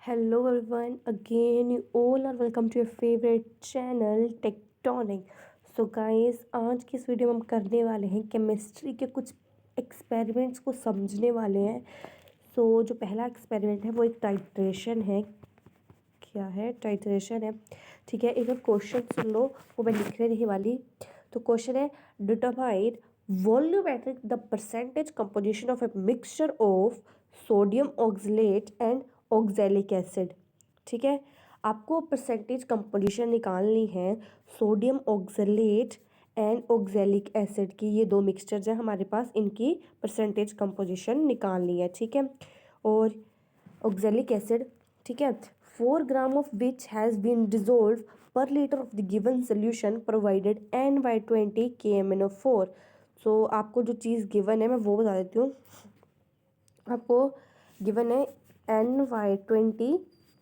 Hello everyone, again you all are welcome to your favorite channel tectonic. So guys, आज की इस video में हम करने वाले हैं केमिस्ट्री के कुछ एक्सपेरिमेंट्स को समझने वाले हैं। जो पहला एक्सपेरिमेंट है वो एक टाइट्रेशन है। क्या है? टाइट्रेशन है। ठीक है, एक क्वेश्चन सुन लो, वो मैं लिखने नहीं वाली। तो क्वेश्चन है, determine volumetric the percentage composition of a mixture of sodium oxalate and oxalic acid. ठीक है, आपको परसेंटेज कंपोजिशन निकालनी है sodium oxalate and oxalic acid की। ये दो मिक्सचर्स हैं हमारे पास, इनकी परसेंटेज कंपोजिशन निकालनी है। ठीक है, और ऑक्सैलिक एसिड, ठीक है, 4 gram of which has been dissolve per litre of the given solution provided N/20 KMnO4। So आपको जो चीज़ गिवन है मैं वो बता देती हूँ। आपको गिवन है N/20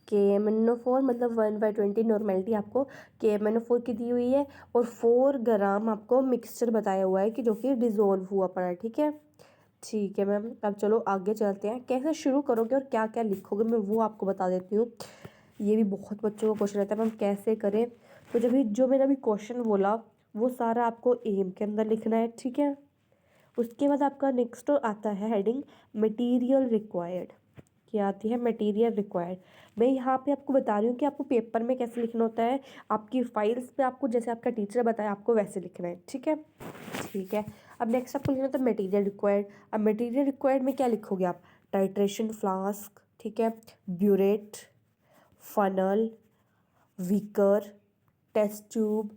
KMnO4, मतलब 1/20 नॉर्मेलिटी आपको KMnO4 की दी हुई है, और 4 ग्राम आपको मिक्सचर बताया हुआ है कि जो कि डिज़ोल्व हुआ पड़ा है। ठीक है मैम, अब चलो आगे चलते हैं। कैसे शुरू करोगे और क्या क्या लिखोगे मैं वो आपको बता देती हूँ। ये भी बहुत बच्चों का क्वेश्चन रहता है मैम कैसे करें। तो जब जो मैंने अभी क्वेश्चन बोला वो सारा आपको एम के अंदर लिखना है। ठीक है, उसके बाद आपका नेक्स्ट आता है हेडिंग मटेरियल रिक्वायर्ड। क्या आती है? Material required. मैं यहाँ पे आपको बता रही हूँ कि आपको पेपर में कैसे लिखना होता है। आपकी फाइल्स पे आपको जैसे आपका टीचर बताया आपको वैसे लिखना है। ठीक है, अब नेक्स्ट आपको लिखना होता है मटेरियल रिक्वायर्ड। अब मटेरियल रिक्वायर्ड में क्या लिखोगे आप? टाइट्रेशन फ्लास्क, ठीक है, burette, funnel, beaker, test tube,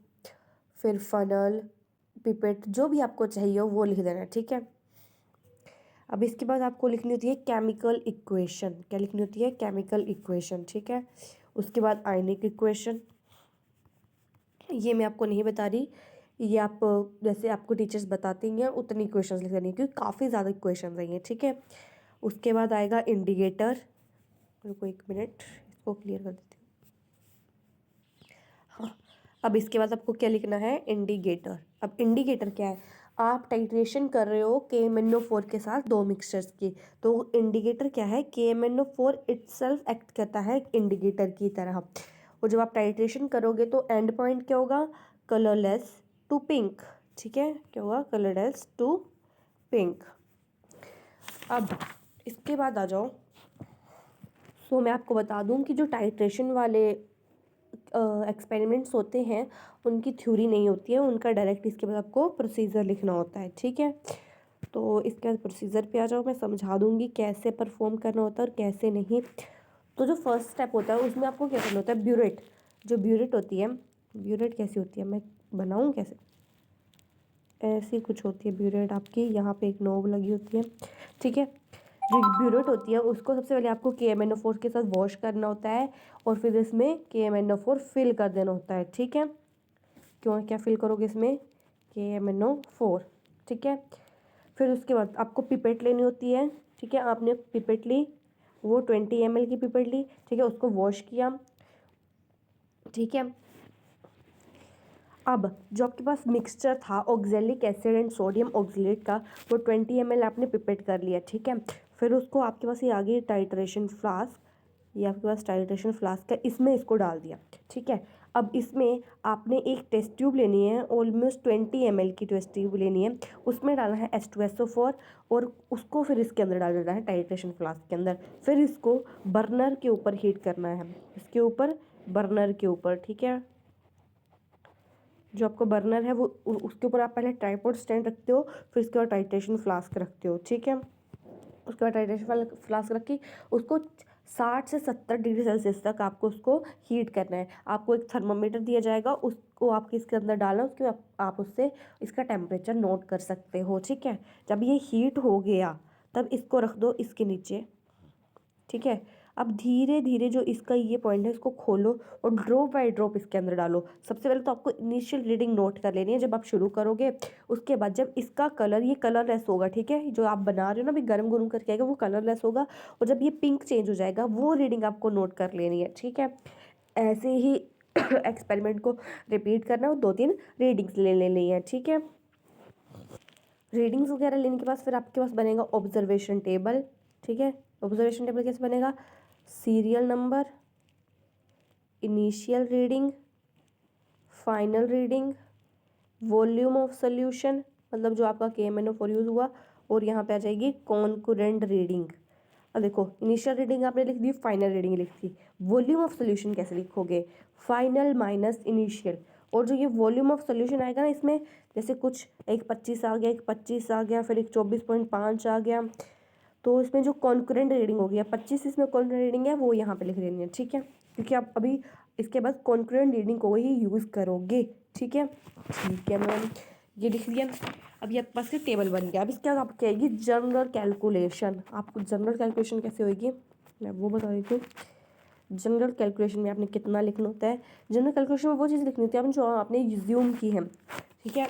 फिर फनल, पिपेट, जो भी आपको चाहिए हो वो लिख देना। ठीक है, अब इसके बाद आपको लिखनी होती है केमिकल इक्वेशन। क्या लिखनी होती है? Chemical equation. ठीक है, उसके बाद आयनिक इक्वेशन, ये मैं आपको नहीं बता रही, ये आप जैसे आपको टीचर्स बताती हैं उतनी इक्वेशंस लिख देनी है क्योंकि काफ़ी ज़्यादा इक्वेशंस हैं ये। ठीक है, उसके बाद आएगा इंडिकेटर। रुको एक मिनट, इसको क्लियर कर देती हूँ। हाँ, अब इसके बाद आपको क्या लिखना है? इंडिकेटर। अब इंडिकेटर क्या है? आप टाइट्रेशन कर रहे हो KMnO4 के साथ दो मिक्सचर्स की, तो इंडिकेटर क्या है? KMnO4 इटसेल्फ एक्ट करता है इंडिकेटर की तरह। और जब आप टाइट्रेशन करोगे तो एंड पॉइंट क्या होगा? Colourless to pink. ठीक है, क्या होगा? Colourless to pink. अब इसके बाद आ जाओ। मैं आपको बता दूं कि जो टाइट्रेशन वाले एक्सपेरिमेंट्स होते हैं उनकी थ्योरी नहीं होती है, उनका डायरेक्ट इसके बाद आपको प्रोसीजर लिखना होता है। ठीक है, तो इसके बाद प्रोसीजर पे आ जाओ, मैं समझा दूंगी कैसे परफॉर्म करना होता है और कैसे नहीं। तो जो फर्स्ट स्टेप होता है उसमें आपको क्या करना होता है? ब्यूरेट। जो ब्यूरेट होती है, ब्यूरेट कैसी होती है मैं बनाऊँ कैसे? ऐसी कुछ होती है ब्यूरेट आपकी, यहाँ पे एक नोब लगी होती है। ठीक है, जो ब्यूरेट होती है उसको सबसे पहले आपको KMnO4 के साथ वॉश करना होता है और फिर इसमें KMnO4 फिल कर देना होता है। ठीक है, क्यों क्या फिल करोगे इसमें? KMnO4। ठीक है, फिर उसके बाद आपको पिपेट लेनी होती है। ठीक है, आपने पिपेट ली, वो 20 ml की पिपेट ली। ठीक है, उसको वॉश किया। ठीक है, अब जो आपके पास मिक्सचर था oxalic acid and sodium oxalate का, वो 20 ml आपने पिपेट कर लिया। ठीक है, फिर उसको आपके पास ये आ गई टाइट्रेशन फ्लास्क, ये आपके पास टाइट्रेशन फ्लास्क है, इसमें इसको डाल दिया। ठीक है, अब इसमें आपने एक टेस्ट ट्यूब लेनी है, ऑलमोस्ट 20 ml की टेस्ट ट्यूब लेनी है, उसमें डालना है H2SO4 और उसको फिर इसके अंदर डाल देना है टाइट्रेशन फ्लास्क के अंदर। फिर इसको बर्नर के ऊपर हीट करना है, इसके ऊपर, बर्नर के ऊपर। ठीक है, जो आपका बर्नर है वो उसके ऊपर आप पहले ट्राइपॉड स्टैंड रखते हो, फिर उसके बाद टाइट्रेशन फ्लास्क रखते हो। ठीक है, उसके बाद टाइट्रेशन फ्लास्क रखी, उसको 60 से 70 डिग्री सेल्सियस तक आपको उसको हीट करना है। आपको एक थर्मामीटर दिया जाएगा, उसको आपके इसके अंदर डालना, उसके आप उससे इसका टेम्परेचर नोट कर सकते हो। ठीक है, जब ये हीट हो गया तब इसको रख दो इसके नीचे। ठीक है, अब धीरे धीरे जो इसका ये पॉइंट है इसको खोलो और ड्रॉप बाय ड्रॉप इसके अंदर डालो। सबसे पहले तो आपको इनिशियल रीडिंग नोट कर लेनी है जब आप शुरू करोगे। उसके बाद जब इसका कलर, ये कलरलेस होगा, ठीक है, जो आप बना रहे हो ना अभी गर्म गर्म करके आएगा वो कलरलेस होगा, और जब ये पिंक चेंज हो जाएगा वो रीडिंग आपको नोट कर लेनी है। ठीक है, ऐसे ही एक्सपेरिमेंट को रिपीट करना और 2-3 रीडिंग्स ले लेनी है। ठीक है, रीडिंग्स वगैरह लेने के बाद फिर आपके पास बनेगा ऑब्जर्वेशन टेबल। ठीक है, ऑब्जर्वेशन टेबल कैसे बनेगा, serial number, initial reading, final reading, volume of solution मतलब जो आपका KMnO4 यूज़ हुआ, और यहाँ पे आ जाएगी कॉन्करेंट रीडिंग। अब देखो इनिशियल रीडिंग आपने लिख दी, फाइनल रीडिंग लिख दी, वॉल्यूम ऑफ सोल्यूशन कैसे लिखोगे, फाइनल माइनस इनिशियल, और जो ये वॉल्यूम ऑफ सोल्यूशन आएगा ना इसमें, जैसे कुछ एक 25 आ गया, एक 25 आ गया, फिर एक 24.5 आ गया, तो इसमें जो कॉन्करेंट रीडिंग होगी, 25 इसमें कॉन्करेंट रीडिंग है वो यहाँ पे लिख देनी है, ठीक है, क्योंकि आप अभी इसके बाद कॉन्करेंट रीडिंग को ही यूज़ करोगे, ठीक है। ठीक है मैम, ये लिख दिया। अब ये आपके पास से टेबल बन गया। अब इसके बाद आपको क्या आएगी, जनरल कैलकुलेशन। आपको जनरल कैलकुलेशन कैसे होगी मैं वो बता देती हूँ। जनरल कैलकुलेशन में आपने कितना लिखना होता है, जनरल कैलकुलेशन में वो चीज़ लिखनी होती है जो आपने ज़्यूम की है, ठीक है।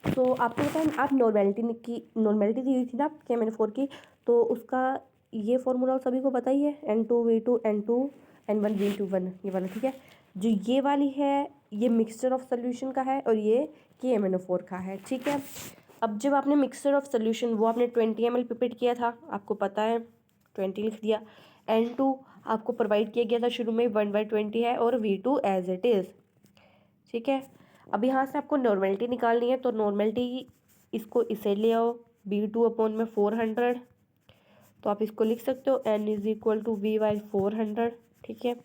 तो आपको पता है आप नॉर्मेलिटी दी हुई थी ना KMnO4 की, तो उसका ये फॉर्मूला सभी को पता ही है, N2V2 N2 N1 V2 1 ये वाला, ठीक है। जो ये वाली है ये मिक्सचर ऑफ सोल्यूशन का है और ये KMnO4 का है, ठीक है। अब जब आपने मिक्सचर ऑफ सोल्यूशन वो आपने 20 ml पिपेट किया था, आपको पता है 20 लिख दिया। N2 आपको प्रोवाइड किया गया था शुरू में 1/20 है, और V2 एज इट इज़, ठीक है। अब यहाँ से आपको नॉर्मेलिटी निकालनी है, तो नॉर्मेलिटी इसको इसे ले आओ, B2/400, तो आप इसको लिख सकते हो N=V/400, ठीक है।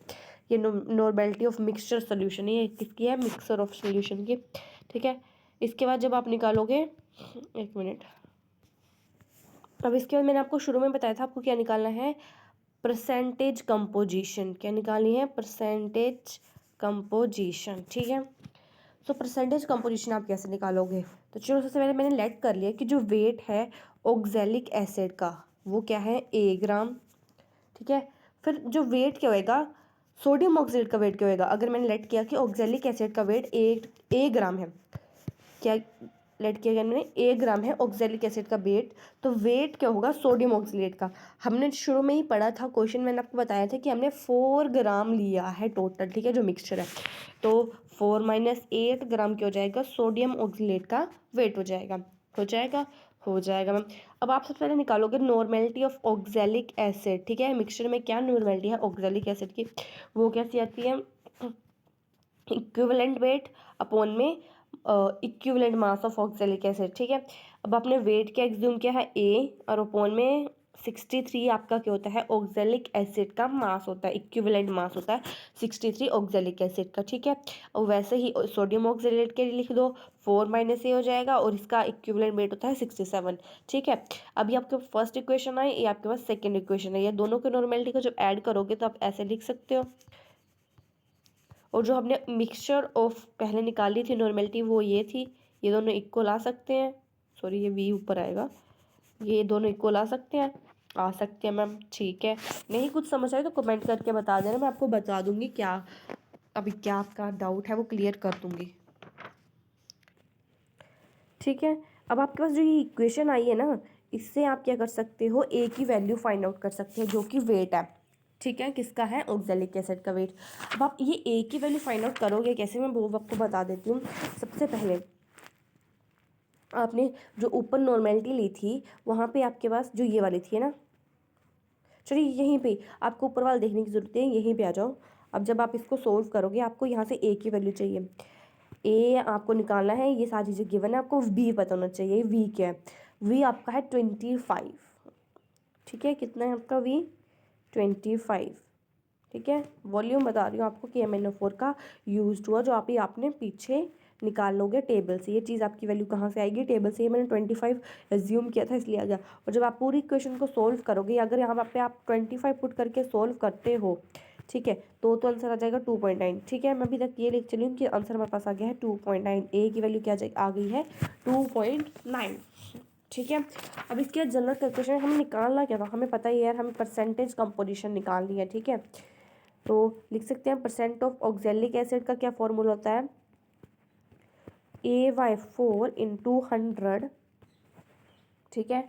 ये नॉर्मेलिटी ऑफ मिक्सचर सोल्यूशन है, ये किसकी है, मिक्सचर ऑफ सोल्यूशन की, ठीक है। इसके बाद जब आप निकालोगे, एक मिनट, अब इसके बाद मैंने आपको शुरू में बताया था आपको क्या निकालना है, परसेंटेज कंपोजिशन, क्या निकालनी है, परसेंटेज कंपोजिशन, ठीक है। तो परसेंटेज कंपोजिशन आप कैसे निकालोगे, तो चलो सबसे पहले मैंने लेट कर लिया कि जो वेट है ऑक्जेलिक एसिड का वो क्या है, A ग्राम, ठीक है। फिर जो वेट क्या होएगा, सोडियम ऑक्साइड का वेट क्या होएगा, अगर मैंने लेट किया कि ऑक्जेलिक एसिड का वेट A ग्राम है, क्या लेट किया गया मैंने, A ग्राम है ऑक्जेलिक एसिड का वेट, तो वेट क्या होगा सोडियम ऑक्सलेट का। हमने शुरू में ही पढ़ा था क्वेश्चन, मैंने आपको बताया था कि हमने 4 ग्राम लिया है टोटल, ठीक है, जो मिक्सचर है, तो 4 - 8 ग्राम क्या हो जाएगा, सोडियम ऑक्सलेट का वेट हो जाएगा, हो जाएगा मैम। अब आप सबसे पहले निकालोगे नॉर्मेलिटी ऑफ ऑक्जेलिक एसिड, ठीक है। मिक्सचर में क्या नॉर्मेलिटी है ऑक्जेलिक एसिड की, वो कैसी आती है, इक्विवेलेंट वेट अपॉन में equivalent mass of oxalic acid, ठीक है। अब आपने वेट क्या एग्ज्यूम किया है A, और अपॉन में 63 आपका क्या होता है, ऑक्जेलिक एसिड का मास होता है, इक्विवेलेंट मास होता है 63 ऑक्जेलिक एसिड का, ठीक है। और वैसे ही सोडियम ऑक्जेलेट के लिए लिख दो, 4 - A हो जाएगा, और इसका इक्विवेलेंट वेट होता है 67, ठीक है। अभी आपके फर्स्ट इक्वेशन है, ये आपके पास सेकेंड इक्वेशन है, ये दोनों के नॉर्मेलिटी को जब ऐड करोगे तो आप ऐसे लिख सकते हो, और जो हमने मिक्सचर ऑफ पहले निकाली थी नॉर्मेलिटी वो ये थी, ये दोनों इक्वल आ सकते हैं, सॉरी ये V ऊपर आएगा, ये दोनों इक्वल आ सकते हैं मैम, ठीक है। नहीं कुछ समझ आए तो कमेंट करके बता देना, मैं आपको बता दूंगी क्या अभी क्या आपका डाउट है वो क्लियर कर दूंगी, ठीक है। अब आपके पास जो ये इक्वेशन आई है ना, इससे आप क्या कर सकते हो, A की वैल्यू फाइंड आउट कर सकते हैं जो कि वेट है, ठीक है, किसका है, ऑक्जेलिक एसिड का वेट। अब आप ये A की वैल्यू फाइंड आउट करोगे कैसे, मैं वो आपको बता देती हूँ। सबसे पहले आपने जो ऊपर नॉर्मेलिटी ली थी वहाँ पे आपके पास जो ये वाली थी ना, चलिए यहीं पे आपको ऊपर वाला देखने की ज़रूरत है, यहीं पे आ जाओ। अब जब आप इसको सोल्व करोगे आपको यहाँ से A की वैल्यू चाहिए, A आपको निकालना है, ये सारी चीज़ें गिवन है, आपको V पता होना चाहिए, V क्या है, V आपका है 25, ठीक है, कितना है आपका V, 25, ठीक है। वॉल्यूम बता रही हूँ आपको KMnO4 का यूज्ड हुआ, जो आपने पीछे निकाल लोगे टेबल से, ये चीज़ आपकी वैल्यू कहाँ से आएगी, टेबल से। ये मैंने 25 एज्यूम किया था इसलिए आ गया, और जब आप पूरी इक्वेशन को सोल्व करोगे, अगर यहाँ पे आप 25 पुट करके सोल्व करते हो, ठीक है, तो आंसर आ जाएगा 2.9, ठीक है। मैं अभी तक ये लिख चली हूँ कि आंसर हमारे पास आ गया है 2.9, A की वैल्यू क्या आ गई है 2.9, ठीक है। अब इसके बाद जनरल कैलकुलेशन हमें निकालना क्या था, हमें पता ही है यार, हमें परसेंटेज कंपोजिशन निकालनी है, ठीक है। तो लिख सकते हैं परसेंट ऑफ ऑक्जेलिक एसिड का क्या फॉर्मूला होता है, A/4 × 100, ठीक है,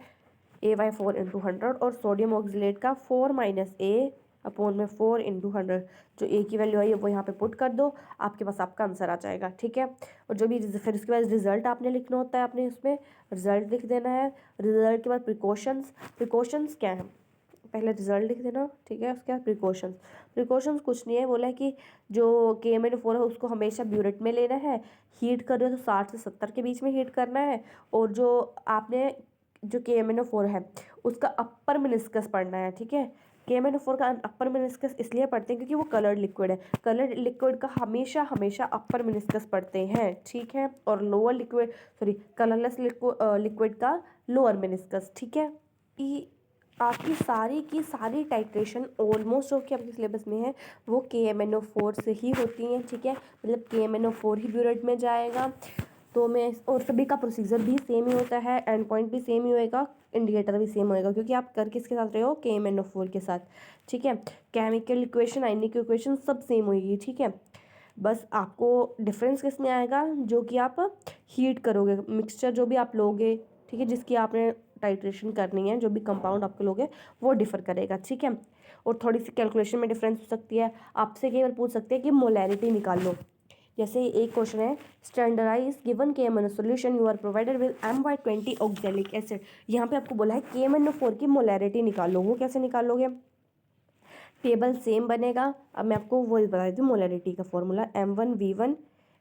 A/4 × 100, और सोडियम ऑक्जेलेट का 4 - A अपॉन में 4 इंटू 100, जो ए की वैल्यू आई है वो यहाँ पे पुट कर दो, आपके पास आपका आंसर आ जाएगा। ठीक है, और जो भी फिर उसके बाद रिजल्ट आपने लिखना होता है, आपने उसमें रिजल्ट लिख देना है। रिजल्ट के बाद प्रिकॉशंस क्या है, पहले रिजल्ट लिख देना। ठीक है, उसके बाद प्रिकॉशंस कुछ नहीं है, बोला है कि जो KMnO4 है उसको हमेशा ब्यूरेट में लेना है, हीट कर रहे हो तो 60 से 70 के बीच में हीट करना है, और जो आपने जो KMnO4 है उसका अपर मिनिस्कस पढ़ना है। ठीक है, KMnO4 का अपर मिनिस्कस इसलिए पढ़ते हैं क्योंकि वो कलर्ड लिक्विड है, कलर्ड लिक्विड का हमेशा हमेशा अपर मिनिस्कस पढ़ते हैं। ठीक है, और लोअर लिक्विड कलरलेस लिक्विड का लोअर मिनिस्कस। ठीक है, आपकी सारी की सारी टाइट्रेशन ऑलमोस्ट जो कि आपके सिलेबस में है वो KMnO4 से ही होती हैं। ठीक है, मतलब KMnO4 ही ब्यूरेट में जाएगा। तो मैं और सभी का प्रोसीजर भी सेम ही होता है, एंड पॉइंट भी सेम ही होएगा, इंडिकेटर भी सेम होएगा, क्योंकि आप कर किसके साथ रहे हो, KMnO4 के साथ। ठीक है, केमिकल इक्वेशन, आयनिक इक्वेशन सब सेम होएगी। ठीक है, बस आपको डिफरेंस किस में आएगा, जो कि आप हीट करोगे, मिक्सचर जो भी आप लोगे, ठीक है, जिसकी आपने टाइट्रेशन करनी है, जो भी कंपाउंड आपके लोगे वो डिफर करेगा। ठीक है, और थोड़ी सी कैलकुलेशन में डिफरेंस हो सकती है, आपसे केवल पूछ सकते हैं कि मोलैरिटी निकाल लो। जैसे एक क्वेश्चन है, standardise given KMnO solution you are provided with My20 oxalic acid. यहाँ पे आपको बोला है KMnO4 की मोलैरिटी निकाल लो। वो कैसे निकालोगे, टेबल सेम बनेगा। अब मैं आपको वो बता देती हूँ, मोलैरिटी का formula M1V1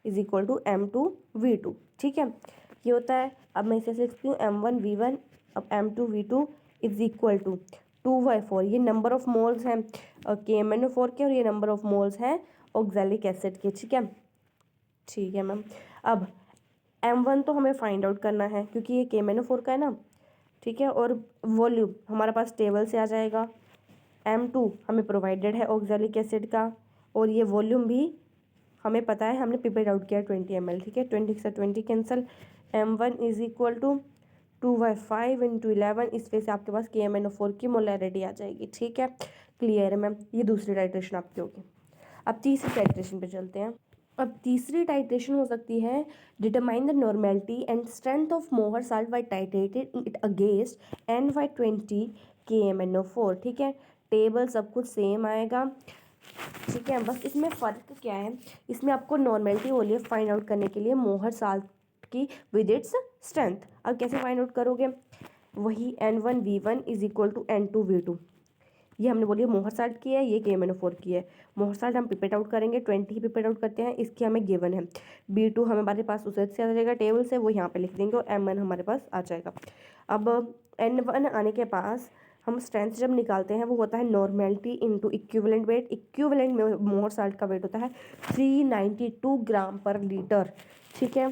is equal to M2V2। ठीक है, ये होता है। अब मैं इसे लिखती हूँ M1V1, अब M2V2 इज इक्वल टू 2/4, ये नंबर ऑफ मोल्स हैं KMnO4 के, और ये नंबर ऑफ मोल्स हैं ऑक्जेलिक एसिड के। ठीक है मैम। अब M1 तो हमें फाइंड आउट करना है क्योंकि ये KMnO4 का है ना। ठीक है, और वॉल्यूम हमारे पास टेबल से आ जाएगा। M2 हमें प्रोवाइडेड है ऑक्जेलिक एसिड का, और ये वॉल्यूम भी हमें पता है, हमने पिपेट आउट किया 20 ml। ठीक है, 20 से 20 cancel, M1 is equal to 2/5 into 11, इस वजह से आपके पास KMnO4 की मोलैरिटी आ जाएगी। ठीक है, क्लियर है मैम, ये दूसरी टाइट्रेशन आपकी होगी। अब तीसरी टाइट्रेशन पे चलते हैं। अब तीसरी टाइट्रेशन हो सकती है, determine the normality and strength of Mohr salt by titrated it against N/20 KMnO4। ठीक है, टेबल सब कुछ सेम आएगा। ठीक है, बस इसमें फ़र्क क्या है, इसमें आपको नॉर्मेलिटी बोली है फाइंड आउट करने के लिए मोहर साल्ट की विद इट्स स्ट्रेंथ। अब कैसे फाइंड आउट करोगे, वही N1V1 is equal to N2V2, ये हमने बोली मोहर साल्ट की है, ये KMnO4 की है। मोहर साल्ट हम पिपेट आउट करेंगे, 20 ही पिपेट आउट करते हैं, इसकी हमें गिवन है। B2 हमारे पास उसे से आ जाएगा टेबल से, वो यहाँ पे लिख देंगे, और M1 हमारे पास आ जाएगा। अब N1 आने के पास हम स्ट्रेंथ जब निकालते हैं वो होता है normality into equivalent weight. Equivalent में मोहर साल्ट का वेट होता है 392 ग्राम पर लीटर। ठीक है,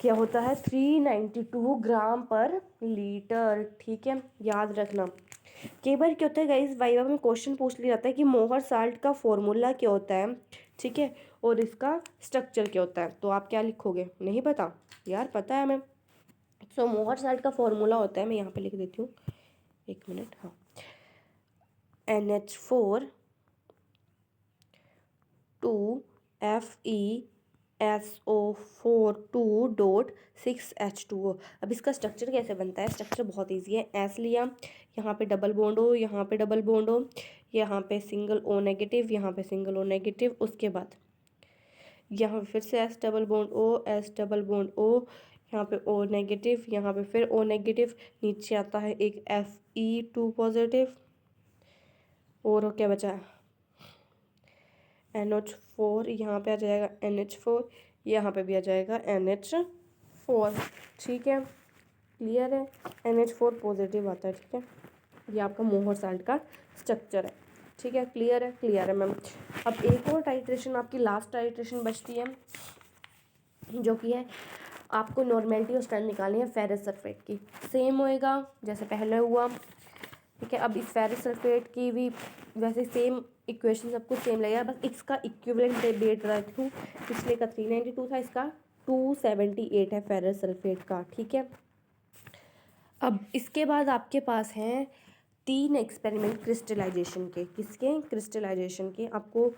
क्या होता है, 392 ग्राम पर लीटर। ठीक है, याद रखना। कई बार क्या होता है गाइस, वाइवा में क्वेश्चन पूछ लिया जाता है कि मोहर साल्ट का फॉर्मूला क्या होता है। ठीक है, और इसका स्ट्रक्चर क्या होता है, तो आप क्या लिखोगे, नहीं पता यार, पता है हमें। सो मोहर साल्ट का फॉर्मूला होता है, मैं यहाँ पे लिख देती हूँ, एक मिनट, हाँ, NH4 2FeSO4 2.6H2O। अब इसका स्ट्रक्चर कैसे बनता है, स्ट्रक्चर बहुत ईजी है। S लिया, यहाँ पे डबल बॉन्ड हो, यहाँ पे डबल बॉन्ड हो, यहाँ पे सिंगल O नेगेटिव, यहाँ पे सिंगल O नेगेटिव, उसके बाद यहाँ पे फिर से S double bond O, S double bond O, यहाँ पे O नेगेटिव, यहाँ पे फिर O नेगेटिव, नीचे आता है एक Fe2 पॉजिटिव, और क्या बचा, NH4, यहाँ पे आ जाएगा NH4, यहाँ पे भी आ जाएगा NH4। ठीक है, क्लियर है, NH4 पॉजिटिव आता है। ठीक है, ये आपका मोहर साल्ट का स्ट्रक्चर है। ठीक है, क्लियर है मैम। अब एक और टाइट्रेशन, आपकी लास्ट टाइट्रेशन बचती है, जो कि है आपको नॉर्मेलिटी और स्ट्रेंथ निकालनी है फेरस सल्फेट की। सेम होएगा जैसे पहले हुआ। ठीक है, अब इस फेरस सल्फेट की भी वैसे सेम इक्वेशन सब कुछ सेम लगेगा, बस इसका इक्विवेलेंट वेट रखूँ, पिछले का 392 था, इसका 278 है फेरस सल्फेट का। ठीक है, अब इसके बाद आपके पास हैं 3 एक्सपेरिमेंट क्रिस्टलाइजेशन के। किसके, क्रिस्टलाइजेशन के। आपको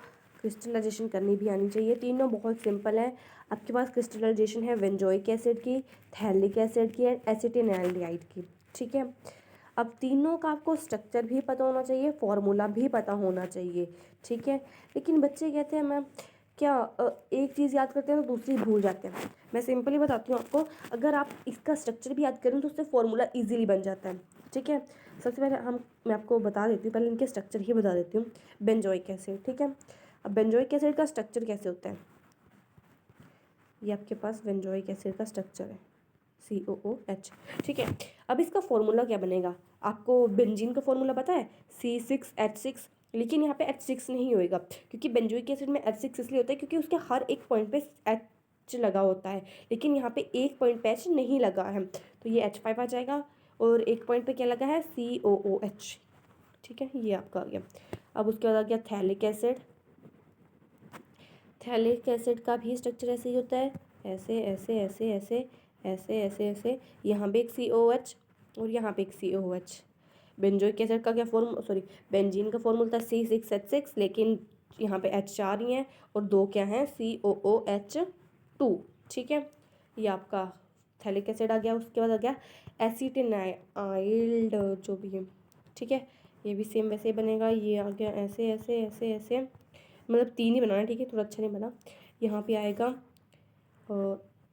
क्रिस्टलाइजेशन करनी भी आनी चाहिए, तीनों बहुत सिंपल है। आपके पास क्रिस्टलाइजेशन है बेंजोइक एसिड की, थैलिक एसिड की, एंड एसिटिल्डिहाइड की। ठीक है, अब तीनों का आपको स्ट्रक्चर भी पता होना चाहिए, फॉर्मूला भी पता होना चाहिए, ठीक है। लेकिन बच्चे कहते हैं मैम क्या एक चीज़ याद करते हैं तो दूसरी भूल जाते हैं। मैं सिंपली बताती हूँ आपको, अगर आप इसका स्ट्रक्चर भी याद करें तो उससे फॉर्मूला ईजिली बन जाता है, ठीक है। सबसे पहले मैं आपको बता देती हूँ, पहले इनके स्ट्रक्चर ही बता देती हूँ। बेंजोइक एसिड, ठीक है। अब बेंजोइक एसिड का स्ट्रक्चर कैसे होता है, ये आपके पास बेंजोइक एसिड का स्ट्रक्चर है, COOH, ठीक है। अब इसका फॉर्मूला क्या बनेगा, आपको बेंजीन का फॉर्मूला पता है, C6H6, लेकिन यहाँ पे H6 नहीं होएगा, क्योंकि बेंजोइक एसिड में H6 इसलिए होता है क्योंकि उसके हर एक पॉइंट पे H लगा होता है, लेकिन यहाँ पे एक पॉइंट पे H नहीं लगा है, तो ये H5 आ जाएगा, और एक पॉइंट पे क्या लगा है, COOH, ठीक है, ये आपका आ गया। अब उसके बाद आ गया थैलिक एसिड। थैलिक एसिड का भी स्ट्रक्चर ऐसे ही होता है, ऐसे ऐसे ऐसे ऐसे ऐसे ऐसे ऐसे, यहाँ पे एक COH और यहाँ पे एक COH। बेंजोइक एसिड का क्या बेंजीन का फॉर्मूला था C6H6, लेकिन यहाँ पे H4 ही है और दो क्या हैं, COOH2, ठीक है। ये आपका थैलिक एसिड आ गया। उसके बाद आ गया एसिटिनाइल्ड, जो भी है, ठीक है, ये भी सेम वैसे ही बनेगा। ये आ गया ऐसे ऐसे ऐसे ऐसे, मतलब तीन ही बनाना, ठीक है, थोड़ा अच्छा नहीं बना। यहाँ पे आएगा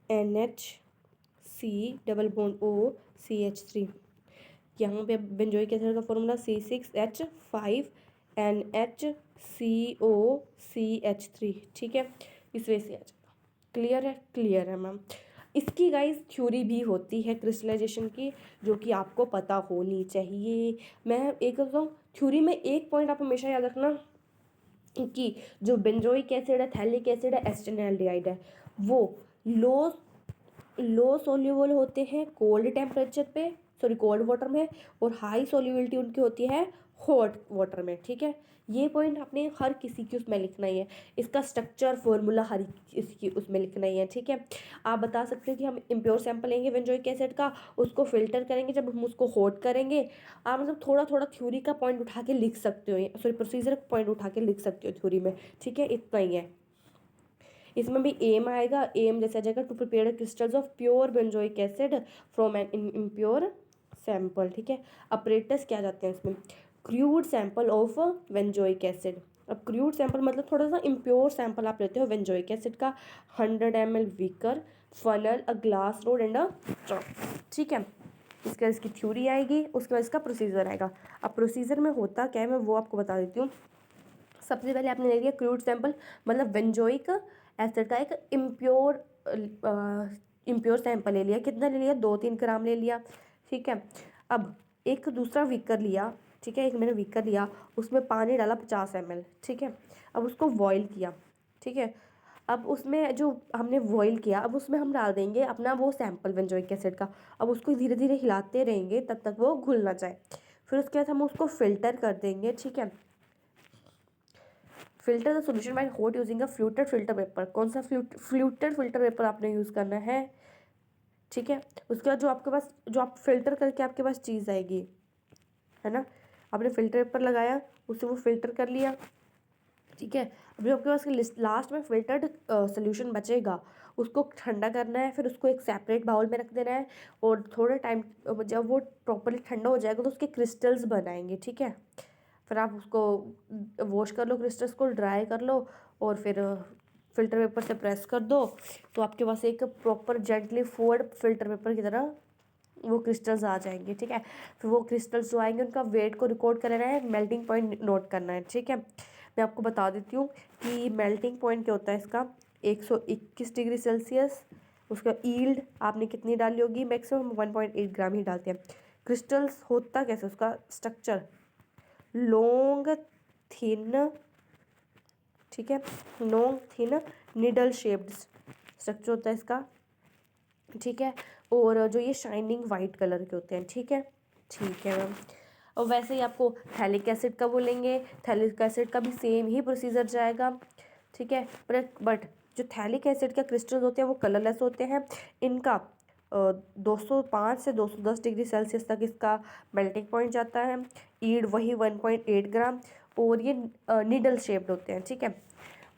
NHC डबल बॉन्ड OCH3। यहाँ पे बेंजोइक एसिड का फॉर्मूला C6H5NHCOCH3, ठीक है, इस वजह से आ जाएगा। क्लियर है मैम। इसकी गाइस थ्योरी भी होती है क्रिस्टलाइजेशन की, जो कि आपको पता होनी चाहिए। मैं एक बताऊँ, थ्योरी में एक पॉइंट आप हमेशा याद रखना कि जो बेंजोइक एसिड है, थैलिक एसिड है, एसिटाल्डिहाइड है, वो लो सोल्यूबल होते हैं कोल्ड टेम्परेचर पे, कोल्ड वाटर में, और हाई सोल्यूबिलिटी उनकी होती है हॉट वाटर में, ठीक है। ये पॉइंट आपने हर किसी की उसमें लिखना ही है, इसका स्ट्रक्चर फॉर्मूला हर इसकी उसमें लिखना ही है, ठीक है। आप बता सकते हो कि हम इम्प्योर सैंपल लेंगे बेंजोइक एसिड का, उसको फिल्टर करेंगे, जब हम उसको हॉट करेंगे, आप मतलब थोड़ा थोड़ा थ्योरी का पॉइंट उठा के लिख सकते हो, प्रोसीजर का पॉइंट उठा के लिख सकते हो थ्योरी में, ठीक है, इतना ही है। इसमें भी एम आएगा, एम जैसे आ जाएगा, to prepare crystals of pure benzoic acid from an impure sample, ठीक है। अपरेटस क्या जाते हैं इसमें, crude sample of benzoic acid. अब क्रूड सैंपल मतलब थोड़ा सा इम्प्योर सैंपल आप लेते हो बेंजोइक एसिड का, 100 ml beaker, funnel, a glass rod and a straw, ठीक है। इसके बाद इसकी थ्योरी आएगी, उसके बाद इसका प्रोसीजर आएगा। अब प्रोसीजर में होता क्या है, मैं वो आपको बता देती हूँ। सबसे पहले आपने ले लिया क्रूड सैंपल, मतलब बेंजोइक एसिड का एक इम्प्योर सैंपल ले लिया। कितना ले लिया, 2-3 ग्राम ले लिया, ठीक है। अब एक दूसरा बीकर लिया, ठीक है, एक मैंने बीकर लिया, उसमें पानी डाला 50 ml, ठीक है। अब उसको बॉईल किया, ठीक है। अब उसमें जो हमने बॉईल किया, अब उसमें हम डाल देंगे अपना वो सैंपल बेंजोइक एसिड का। अब उसको धीरे धीरे हिलाते रहेंगे तब तक वो घुल ना जाए। फिर उसके बाद हम उसको फिल्टर कर देंगे, ठीक है। Filter the solution by hot using a fluted filter paper. कौन सा फ्लूटेड फिल्टर पेपर आपने यूज़ करना है, ठीक है। उसके बाद जो आपके पास, जो आप फिल्टर करके आपके पास चीज़ आएगी, है ना, आपने फिल्टर पेपर लगाया, उससे वो फिल्टर कर लिया, ठीक है। अभी आपके पास लास्ट में फिल्टर्ड सोल्यूशन बचेगा, उसको ठंडा करना है, फिर उसको एक सेपरेट बाउल में रख देना है, और थोड़ा टाइम जब वो प्रॉपरली ठंडा हो जाएगा तो उसके क्रिस्टल्स बनाएंगे, ठीक है। फिर आप उसको वॉश कर लो, क्रिस्टल्स को ड्राई कर लो, और फिर फिल्टर पेपर से प्रेस कर दो, तो आपके पास एक proper gently fold filter paper की तरह वो क्रिस्टल्स आ जाएंगे, ठीक है। फिर वो क्रिस्टल्स जो आएंगे उनका वेट को रिकॉर्ड करना है, मेल्टिंग पॉइंट नोट करना है, ठीक है। मैं आपको बता देती हूँ कि मेल्टिंग पॉइंट क्या होता है इसका, 121 डिग्री सेल्सियस। उसका ईल्ड आपने कितनी डाली होगी, मैक्सिमम 1.8 ग्राम ही डालते हैं। क्रिस्टल्स होता कैसे, उसका स्ट्रक्चर लॉन्ग थिन, ठीक है, long thin needle shaped structure होता है इसका, ठीक है। और जो ये शाइनिंग वाइट कलर के होते हैं, ठीक है, ठीक है मैम। और वैसे ही आपको थैलिक एसिड का बोलेंगे, थैलिक एसिड का भी सेम ही प्रोसीजर जाएगा, ठीक है। बट जो थैलिक एसिड का क्रिस्टल्स होते हैं वो कलरलेस होते हैं। इनका 205 से 210 डिग्री सेल्सियस तक इसका मेल्टिंग पॉइंट जाता है। ईड वही 1.8 ग्राम, और ये निडल शेप्ड होते हैं, ठीक है।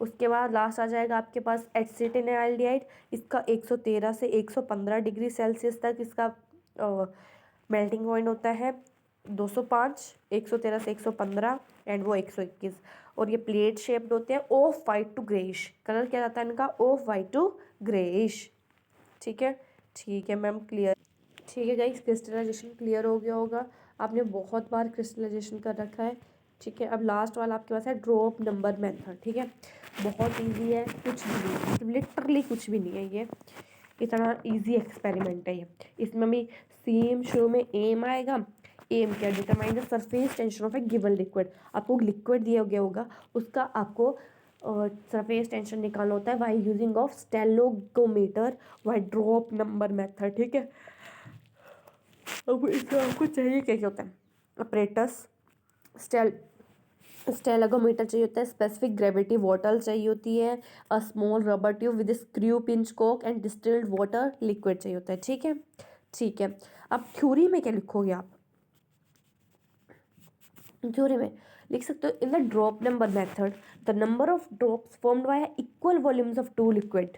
उसके बाद लास्ट आ जाएगा आपके पास एसिटिनाल्डिहाइड। इसका 113 से 115 डिग्री सेल्सियस तक इसका मेल्टिंग पॉइंट होता है। 205, 113 से 115 एंड वो 121। और ये प्लेट शेप्ड होते हैं, off white to greyish. Colour क्या रहता है इनका? Off white to greyish. ठीक है, ठीक है मैम, क्लियर। ठीक है गाइस, क्रिस्टलाइजेशन क्लियर हो गया होगा। आपने बहुत बार क्रिस्टलाइजेशन कर रखा है। ठीक है, अब लास्ट वाला आपके पास है ड्रॉप नंबर मेथड। ठीक है, बहुत इजी है, कुछ भी नहीं, लिटरली कुछ भी नहीं है ये, इतना इजी एक्सपेरिमेंट है ये। इसमें भी सेम शुरू में एम आएगा। एम क्या? Determine the surface tension of A given liquid. आपको लिक्विड दिया गया होगा, उसका आपको सरफेस टेंशन निकालना होता है by using of stalagmometer by drop number method. ठीक है, अब इसमें आपको चाहिए क्या क्या होता है? अपरेटस, स्टेल स्टेलोगोमीटर चाहिए होता है, स्पेसिफिक ग्रेविटी बॉटल चाहिए होती है, a small rubber tube with screw pinch cock and distilled water liquid चाहिए होता है। ठीक है, ठीक है। अब थ्योरी में क्या लिखोगे आप? थ्योरी में लिख सकते हो, in the drop number method the number of drops formed by equal volumes of two liquid.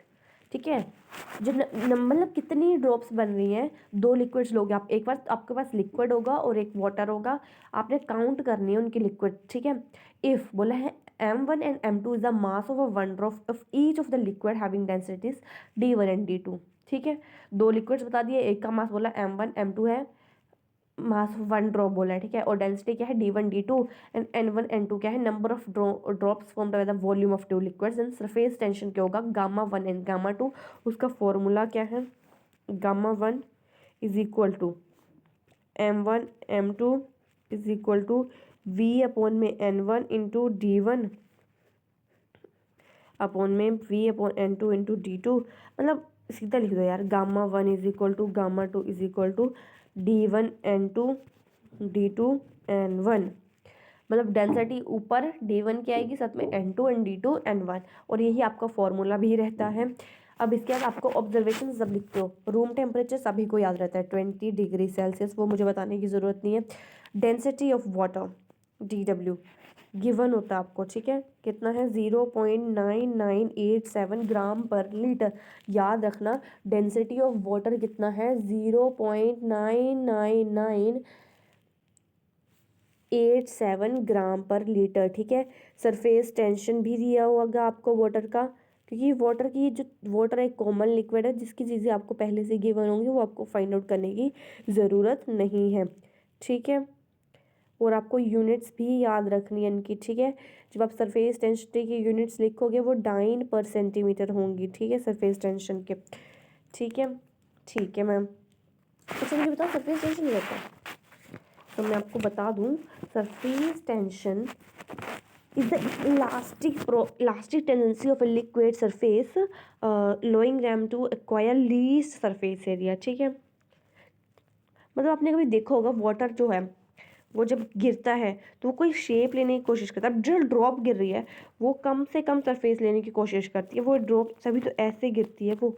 ठीक है, जो मतलब कितनी ड्रॉप्स बन रही हैं, दो लिक्विड्स लोगे आप, एक बार आपके पास लिक्विड होगा और एक वाटर होगा, आपने काउंट करनी है उनकी लिक्विड। ठीक है, इफ बोला है m1 and m2 is the mass of a one drop of each of the liquid having densities d1 and d2। ठीक है, दो लिक्विड्स बता दिए, एक का मास बोला m1 m2 है, मास वन ड्रॉप बोला है। ठीक है, और डेंसिटी क्या है? d1 d2 and n1 n2 क्या है? Number of drops formed by the volume of two liquids. And surface tension क्या होगा? Gamma 1 and gamma 2। उसका फॉर्मूला क्या है? Gamma 1 is equal to m1 m2 is equal to v upon में n1 into d1 upon में v upon n2 into d2। मतलब सीधा लिख दो यार, gamma 1 is equal to gamma 2 is equal to d1 n2 d2 n1। मतलब density ऊपर d1 की आएगी, साथ में n2 एंड d2 n1, और यही आपका फॉर्मूला भी रहता है। अब इसके बाद आपको ऑब्जर्वेशन जब लिखते हो, रूम टेम्परेचर सभी को याद रहता है 20 डिग्री सेल्सियस, वो मुझे बताने की ज़रूरत नहीं है। Density of water dw given होता है आपको। ठीक है, कितना है? 0.9987 ग्राम पर लीटर। याद रखना, डेंसिटी ऑफ वाटर कितना है? 0.9987 ग्राम पर लीटर। ठीक है, सरफेस टेंशन भी दिया होगा आपको वाटर का, क्योंकि वाटर की जो वाटर एक कॉमन लिक्विड है, जिसकी चीज़ें आपको पहले से गिवन होंगी, वो आपको फाइंड आउट करने की ज़रूरत नहीं है। ठीक है, और आपको यूनिट्स भी याद रखनी है इनकी। ठीक है, जब आप सरफेस टेंशन की यूनिट्स लिखोगे वो डाइन पर सेंटीमीटर होंगी। ठीक है, सरफेस टेंशन के। ठीक है, ठीक है मैम। अच्छा मुझे बताओ, सरफेस टेंशन क्या होता है? तो मैं आपको बता दूं, surface tension is the elastic tendency of a liquid surface allowing them to acquire least surface area। ठीक है, मतलब आपने कभी देखा होगा वाटर जो है वो जब गिरता है तो वो कोई शेप लेने की कोशिश करता है। जो ड्रॉप गिर रही है वो कम से कम सरफेस लेने की कोशिश करती है। वो ड्रॉप सभी तो ऐसे गिरती है, वो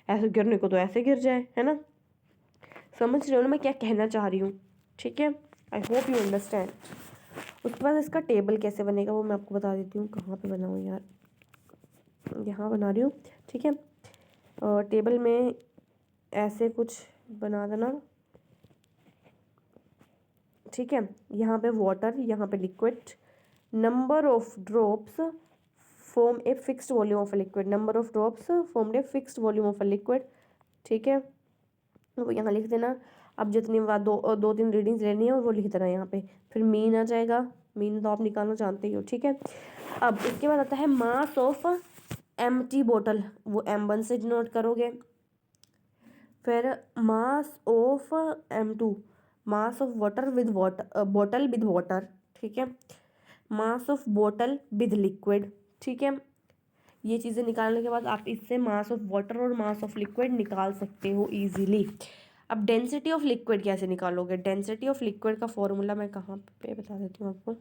ऐसे गिरने को तो ऐसे गिर जाए, है ना? समझ रहे हो ना मैं क्या कहना चाह रही हूँ? ठीक है, आई होप यू अंडरस्टैंड। उसके बाद इसका टेबल कैसे बनेगा वो मैं आपको बता देती हूँ। कहाँ पे बनाऊँ यार? यहाँ बना रही हूँ। ठीक है, टेबल में ऐसे कुछ बना देना। ठीक है, यहाँ पे वाटर, यहाँ पे liquid, number of drops form a fixed volume of a liquid. Number of drops form a fixed volume of a liquid. ठीक है, वो यहाँ लिख देना। अब जितनी बार दो तीन रीडिंग्स लेनी है वो लिख देना यहाँ पे, फिर मीन आ जाएगा। मीन तो आप निकालना जानते ही हो। ठीक है, अब इसके बाद आता है मास ऑफ एम्प्टी बोतल, वो m1 से डिनोट करोगे। फिर mass of m2, mass of water with water, bottle with water. ठीक है, mass of bottle with liquid. ठीक है, ये चीज़ें निकालने के बाद आप इससे मास ऑफ वाटर और मास ऑफ लिक्विड निकाल सकते हो इजीली। अब डेंसिटी ऑफ लिक्विड कैसे निकालोगे? डेंसिटी ऑफ लिक्विड का फॉर्मूला मैं कहाँ पे बता देती हूँ आपको।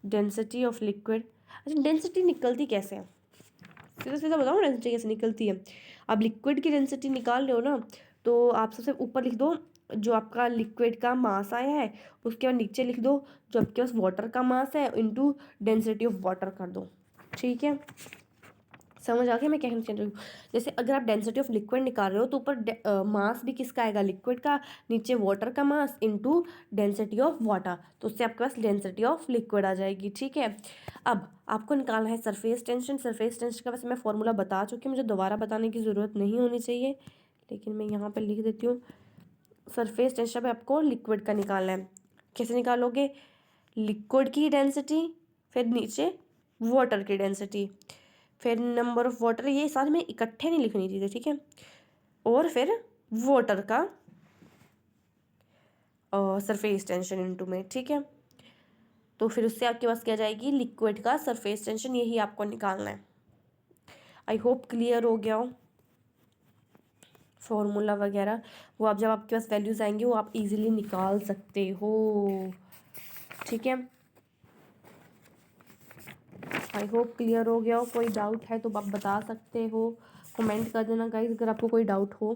डेंसिटी ऑफ लिक्विड, अच्छा डेंसिटी निकलती कैसे है? सीधा सीधा बताओ डेंसिटी कैसे निकलती है। अब लिक्विड की डेंसिटी निकाल रहे हो ना, तो आप सबसे ऊपर लिख दो जो आपका लिक्विड का मास आया है, उसके बाद नीचे लिख दो जो आपके पास वाटर का मास है इनटू डेंसिटी ऑफ वाटर कर दो। ठीक है, समझ आ गया मैं क्या कहना चाह रही हूँ। जैसे अगर आप डेंसिटी ऑफ लिक्विड निकाल रहे हो तो ऊपर मास भी किसका आएगा, लिक्विड का, नीचे वाटर का mass into density of water, तो उससे आपके पास डेंसिटी ऑफ लिक्विड आ जाएगी। ठीक है, अब आपको निकालना है सरफेस टेंशन। सरफेस टेंशन का वैसे मैं फॉर्मूला बता चुकी हूँ, मुझे दोबारा बताने की ज़रूरत नहीं होनी चाहिए, लेकिन मैं यहाँ पर लिख देती हूँ। सरफेस टेंशन पे आपको लिक्विड का निकालना है। कैसे निकालोगे, लिक्विड की डेंसिटी, फिर नीचे वाटर की डेंसिटी, फिर नंबर ऑफ वाटर, ये साथ में इकट्ठे नहीं लिखनी चीज़ें, ठीक है, और फिर वाटर का सरफेस टेंशन इनटू में। ठीक है, तो फिर उससे आपके पास क्या जाएगी, लिक्विड का सरफेस टेंशन, यही आपको निकालना है। आई होप क्लियर हो गया हो फॉर्मूला वगैरह, वो आप जब आपके पास वैल्यूज आएंगी वो आप इजीली निकाल सकते हो। ठीक है, आई होप क्लियर हो गया हो। कोई डाउट है तो आप बता सकते हो, कमेंट कर देना गाइज अगर आपको कोई डाउट हो।